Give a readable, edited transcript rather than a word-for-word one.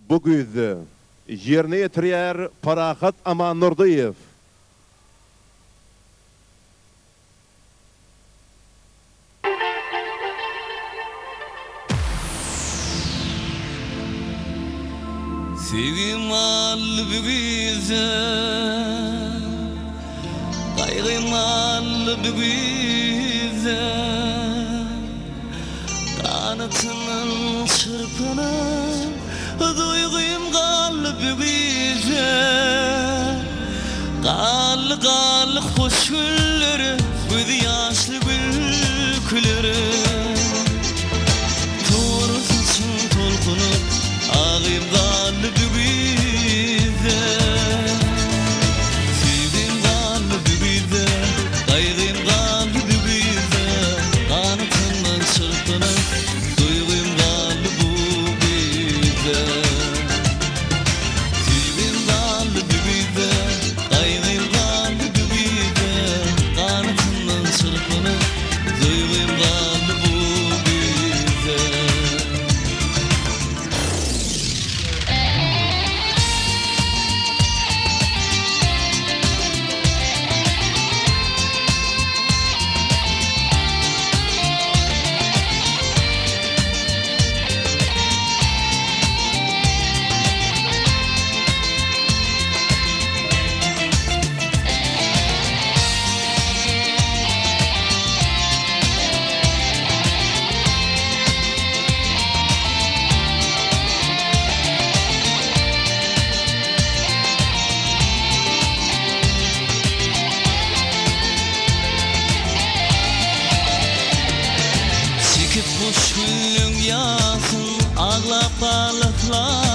bu güýzi yerine ýetirýär Parahat Aman Nurdiýew. Sevgim al bügize, kaygım al bügize, kanatının çırpını, duygum kal bügize, kal hoş gülleri, göz yaşlı gülküleri, doğrusun tolkunup, ağım kal bügize, sevgim kal bügize, kaygım kal bügize, kanatından çırpını, duygum kal bügize, sevgim kal bügize, kaygım kal bügize, kanatından çırpını, duygum kal bügize. Çekip boş günlük yasın, ağlap ağlatlar